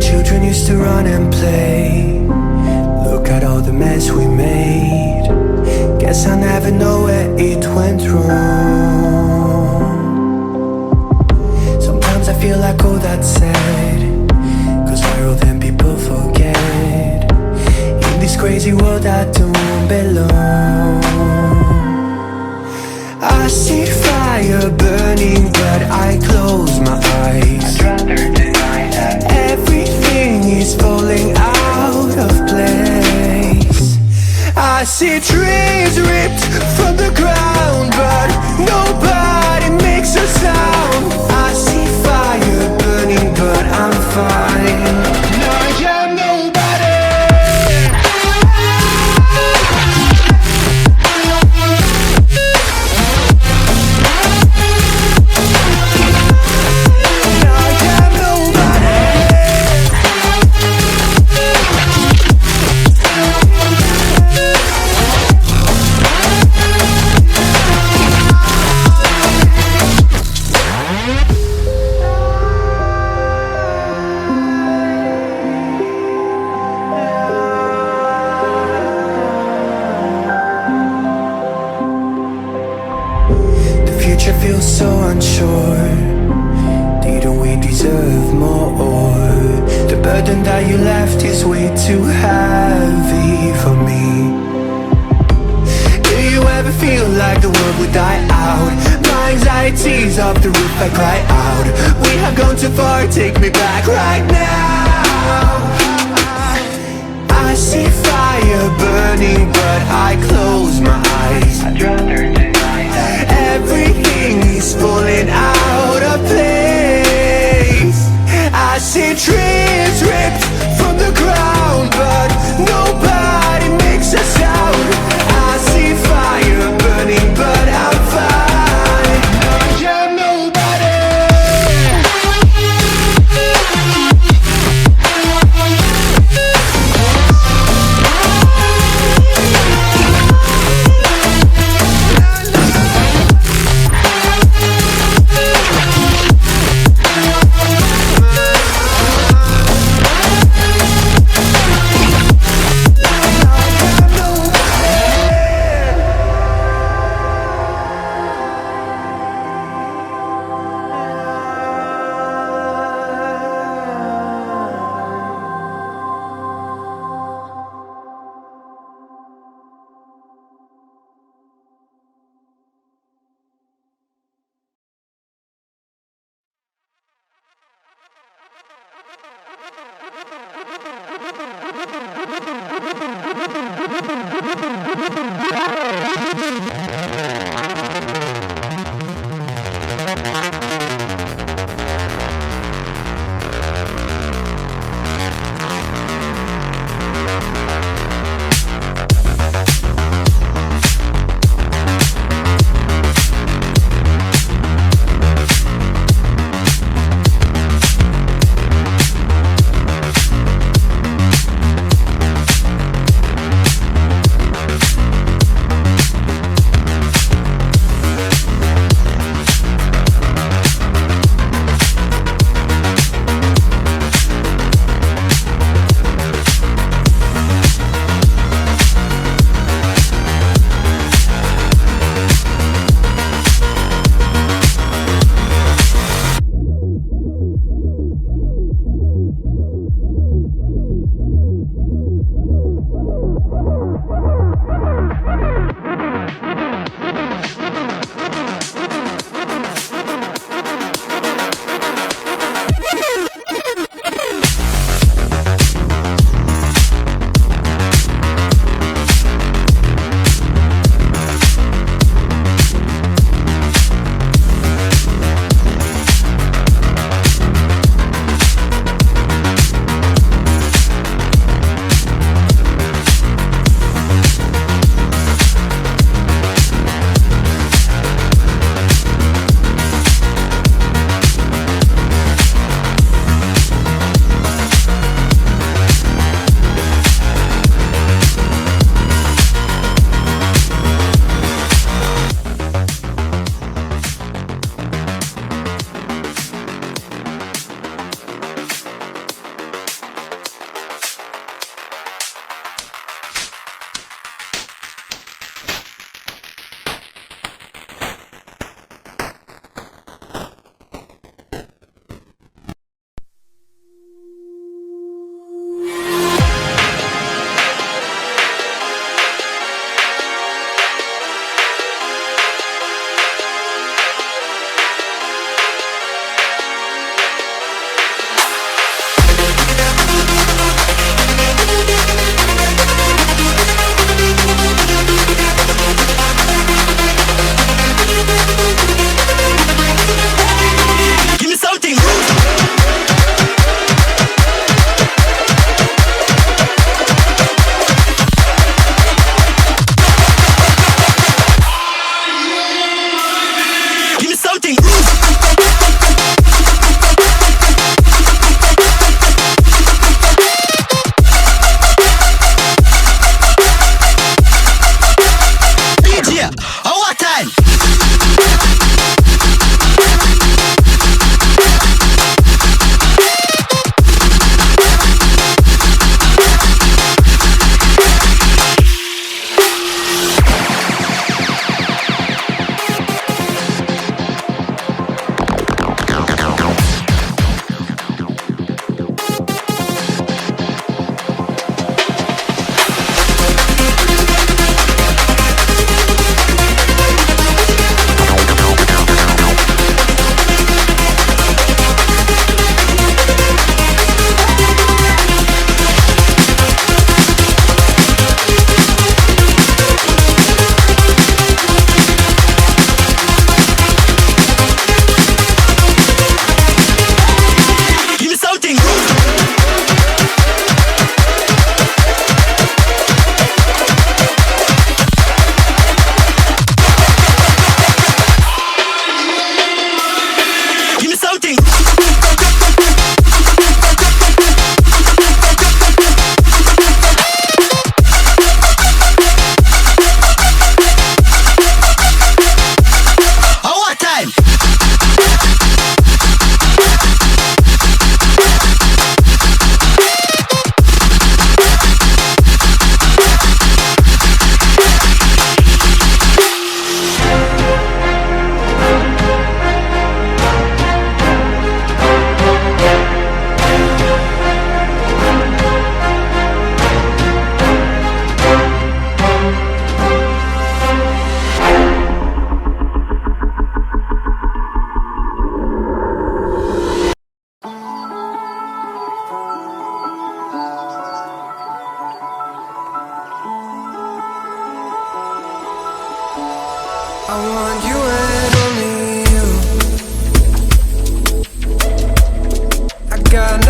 Children used to run and play. Look at all the mess we made. Guess I never know where it went wrong. Sometimes I feel like all that's said, 'cause viral then people forget. In this crazy world I don't belong. I see fire burning but I close my eyes. I'd rather deny that. Everything is falling out of place. I see trees ripped from the ground, but nobody makes a sound. I see fire burning, but I'm fine. I am nobody. Future feels so unsure. Didn't we deserve more? The burden that you left is way too heavy for me. Do you ever feel like the world would die out? My anxiety's off the roof, I cry out. We have gone too far, take me back right now. I see fire burning, but I close my eyes. I'd rather deny that. Everything is falling out of place. I see trees ripped from the ground, but nobody makes a sound. I see fire burning, but I'm fine. I am nobody. I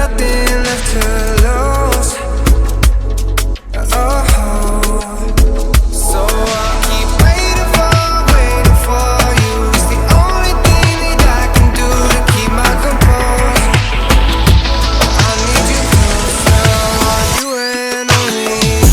nothing left to lose. Oh, so I'll keep waiting for you. It's the only thing that I can do to keep my composure. I need you closer, I want you and only you.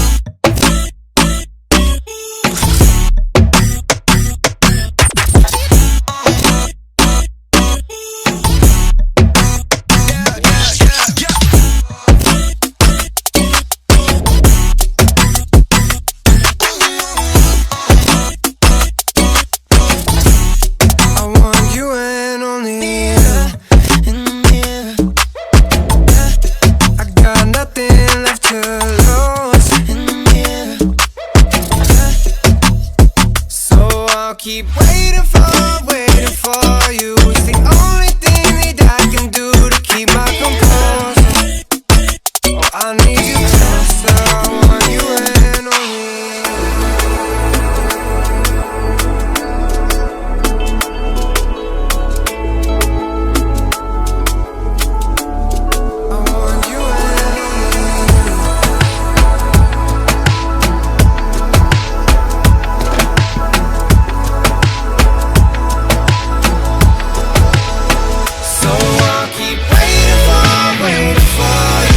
I want you and only you. I got nothing left to lose. So I'll keep waiting for you. It's the only thing that I can do to keep my composure. Oh, I need you closer, I want you and only you. I want you and so I'll keep waiting for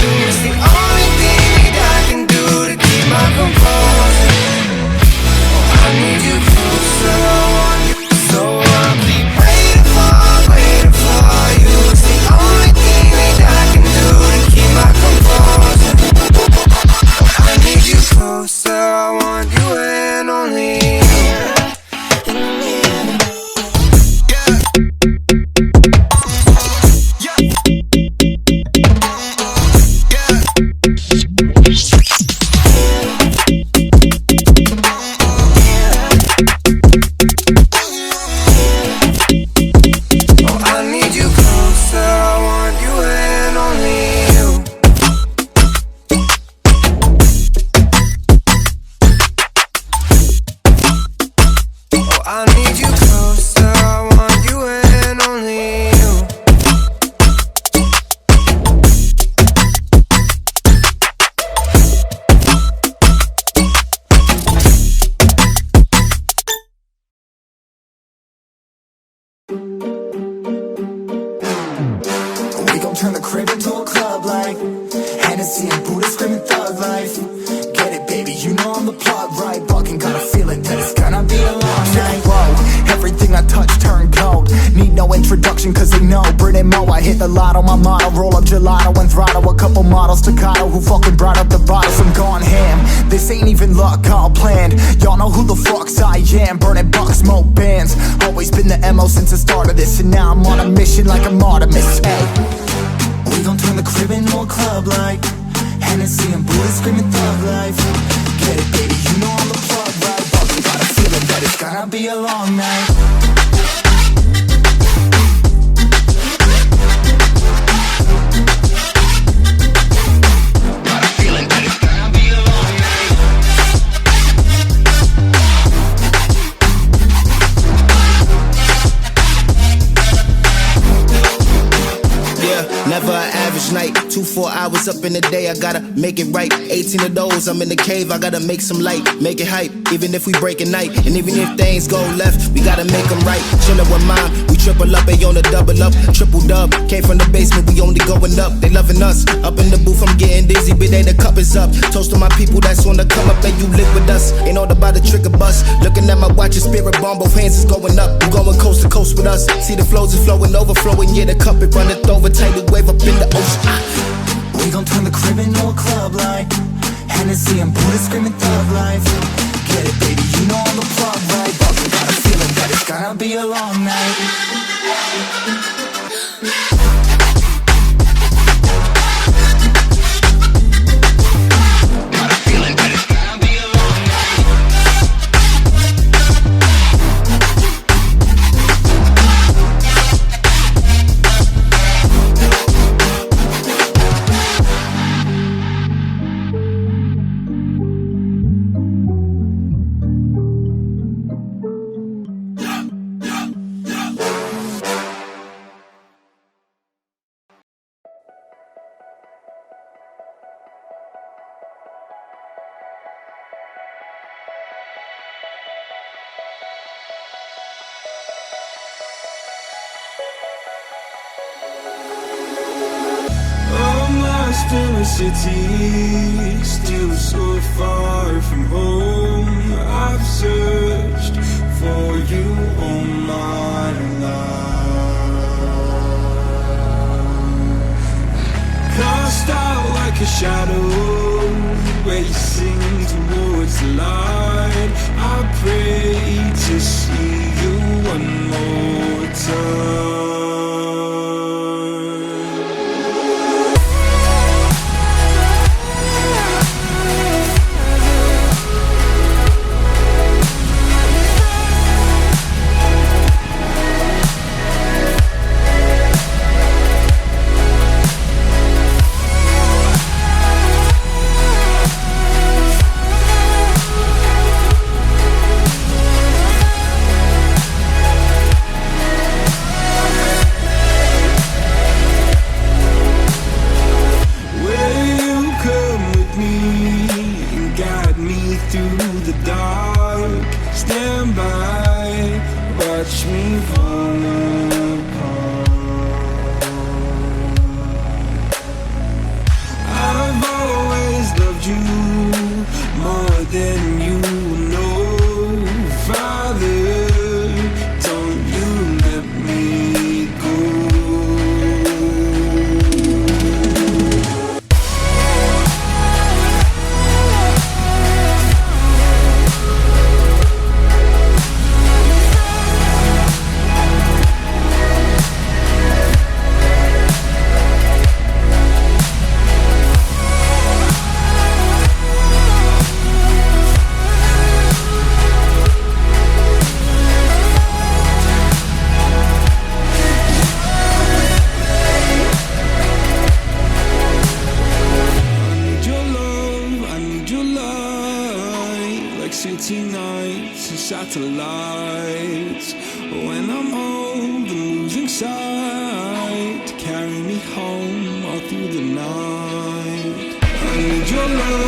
you. It's the only thing that I can do to keep my composure. Oh, I need you closer, I want you. So I'll keep waiting for you. It's the only thing that I can do to keep my composure. Oh, I need you closer, I want you and only you. Oh, I need you closer, I want you and only you. Oh, I need you closer, I want you and only you. We gon' turn the crib into a club like Hennessy and Buddha screaming thug life. Get it, baby, you know I'm the plug, right? Fucking got a feeling that it's gonna be a long night. Whoa, everything I touch turn cold. Need no introduction cause they know Brit and Mo, I hit the lotto, my motto. Roll up gelato and throttle a couple models staccato who fucking brought up the bottles. I'm gone ham, this ain't even luck, all planned. Y'all know who the fucks I am. Burning bucks, smoke bands. Always been the MO since the start of this. And now I'm on a mission like I'm Artemis. Hey, we gon' turn the crib into a club like Hennessy and Buddha screaming thug life. Get it, baby, you know I'm the plug, right? Fucking got a feeling that it's gonna be a long night. Never an average night, 2-4 hours up in the day, I gotta make it right. 18 of those, I'm in the cave, I gotta make some light, make it hype, even if we break a night. And even if things go left, we gotta make them right. Chillin' with mine, we triple up, they on the double up, triple dub. Came from the basement, we only going up, they loving us. Up in the booth, I'm getting dizzy, but they the cup is up. Toast to my people that's on the come up, and you live with us. Ain't all about the trick of bus. Looking at my watch, your spirit bomb, both hands is going up. You going coast to coast with us. See the flows is flowing, overflowing, yeah, the cup it runneth over, tidal wave up in the ocean. We gon' turn the crib into a club like Hennessy and Buddha screaming thug life. Get it, baby, you know I'm the plug, right? Fucking got a feeling that it's gonna be a long night. in a city, still so far from home. I've searched for you all my life. Cast out like a shadow, racing towards the light. I pray to see you one more time. Through the dark, stand by, watch me fall apart. I've always loved you more than you know. Father, don't you let me go. City nights and satellites. When I'm old and losing sight, carry me home all through the night. I need your love.